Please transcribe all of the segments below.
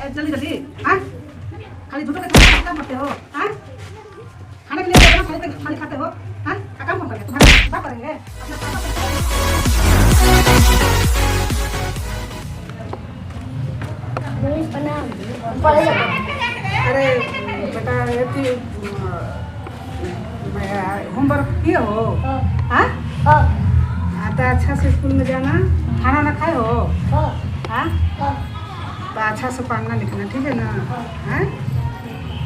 जल्दी जल्दी। हाँ खाली झूठों के काम करते हो। हाँ खाने के लिए खाली खाते हो। हाँ काम कौन करेंगे? तुम्हारे बाप करेंगे अपना पापा। अरे बेटा होमवर्क किए हो? हाँ आता अच्छा से स्कूल में जाना, खाना ना खाए हो? हाँ तो अच्छा से पढ़ना लिखना, ठीक है ना? हाँ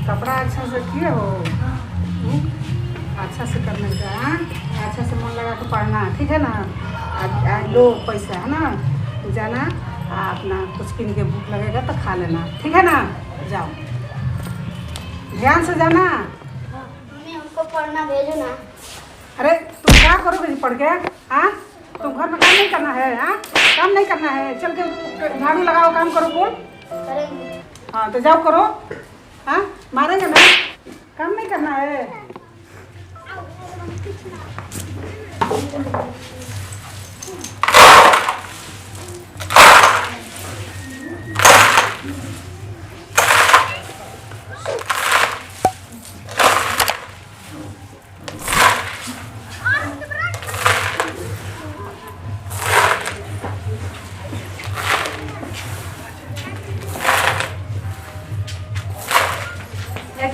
कपड़ा अच्छा से किए हो? अच्छा से करने का, अच्छा से मन लगा के पढ़ना, ठीक है ना? लो पैसा है ना, जाना अपना कुछ किन के भूख लगेगा तो खा लेना, ठीक है ना? जाओ ध्यान से जाना। मम्मी हमको पढ़ना भेजो ना। अरे तुम क्या करोगे पढ़ के? हाँ तुम घर में काम नहीं करना है? हाँ काम नहीं करना है, चल के झाड़ू लगाओ, काम करो, बोल। करेंगे। हाँ तो जाओ करो। हाँ मारेंगे ना, काम नहीं करना है।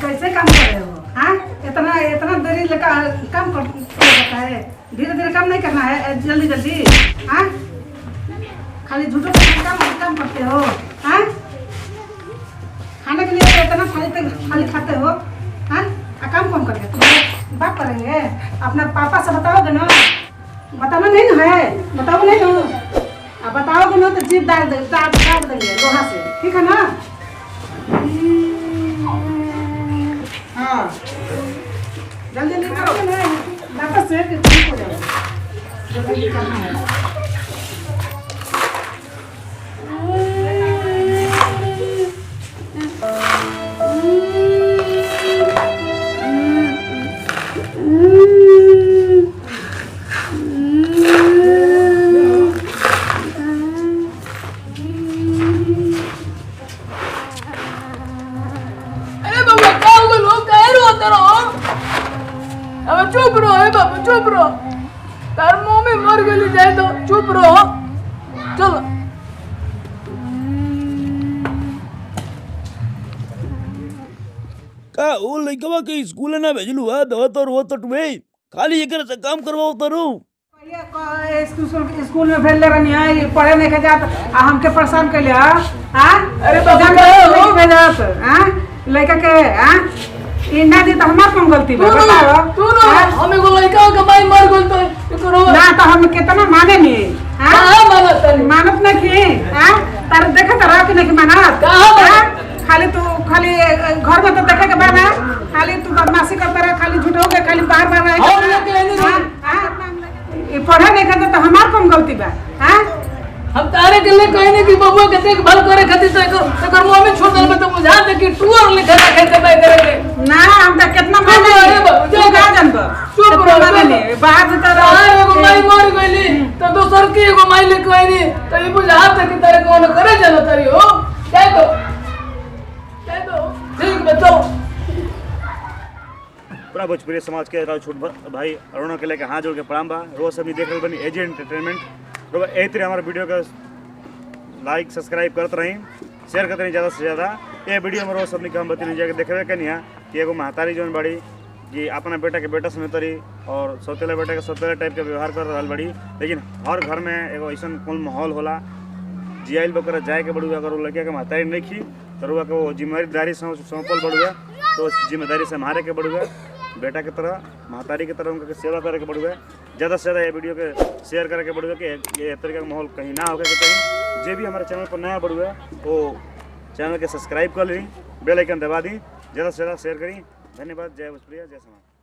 कैसे काम कर रहे हो? हाँ इतना देरी लगा काम कर सकता है? धीरे धीरे काम नहीं करना है, जल्दी जल्दी। हाँ खाली झूठों के काम करते हो। हाँ खाने के लिए इतना खाली खाते हो। हाँ काम कौन करेंगे? तुम्हारे बाप करेंगे अपना पापा से बताओगे ना? बताना नहीं ना है, बताओ नहीं ना? बताओगे ना तो जीभ काट देंगे लोहा से, ठीक है ना? हाँ जल्दी जल्दी करो, वापस से ठीक हो जाएगा। जल्दी करना है। अब चुप रहो है बाबू, चुप रहो। तार मम्मी मर गई जाए तो चुप रहो। चलो का वो लइकवा के स्कूल ना भेजलू है दवा तो रो तो तुम्हें खाली एकर से काम करवाओ तरू। स्कूल में भेज ले रही है, पढ़े नहीं के जात हमके परेशान कर लिया। हां अरे बाबा भेजत हां लड़का के हां इंडा दी तो हमार कौन गलती बा? बताओ तू ना हमें को लइका के भाई मर गई तो करो ना तो हम कितना माने नहीं। हां मानत नहीं की। हां तार देखत रह के नहीं मानत। खाली तू खाली घर में तो देखे के बाना, खाली तू बदमाशी करता रह, खाली झूठ हो गए, खाली बार बार पढ़ा नहीं खाता तो हमार कौन गलती बा? हां हम तारे के लिए कहने की बबुआ के देखभाल करे खातिर तो एकर मुंह में छोड़ दल में तो बुझा दे कि टूर लिखे रखे के नहीं करेंगे ना। हम तो कितना माने तू का जानब चुप रहो नहीं बात तो एगो माई मर गईली तो दोसर की एगो माई ले कहनी तो ई बुझा दे कि तारे कौन करे चलो तारी हो कह दो ठीक बताओ। पूरा भोजपुरी समाज के छोट भाई अरुणा के लेके हाथ जोड़ के प्रणाम बा। रोज सब देख रहे बनी एजे एंटरटेनमेंट। यही तरह हमारे वीडियो का लाइक सब्सक्राइब करते रही, शेयर करते रही ज़्यादा से ज़्यादा। ये वीडियो में रोज सबने हम बती जाके देखे के नहीं कि एगो महतारी जौन बड़ी कि अपना बेटा के बेटा समेत रही और सौतेला बेटा के सौतेला टाइप के व्यवहार कर रहा बड़ी। लेकिन हर घर में एगो ऐसा कौन माहौल होला जियाइल बकर जाए के बड़ुआ। अगर वो लड़किया के महतारी नहीं खी तो रुआ के वो जिम्मेदारी सौंपल बड़ुआ तो जिम्मेदारी से मारे के बड़ुआ बेटा की तरह महतारी की तरह उनका सेवा करे के बड़ुआ। ज़्यादा से ज़्यादा ये वीडियो के शेयर करे के बड़ुआ कि ये तरीके का माहौल कहीं ना होकर के कहीं। जो भी हमारे चैनल पर नया बड़ुआ वो चैनल के सब्सक्राइब कर ली, बेल आइकन दबा दी, ज़्यादा से ज़्यादा शेयर करी। धन्यवाद। जय भोजपुरिया, जय समाज।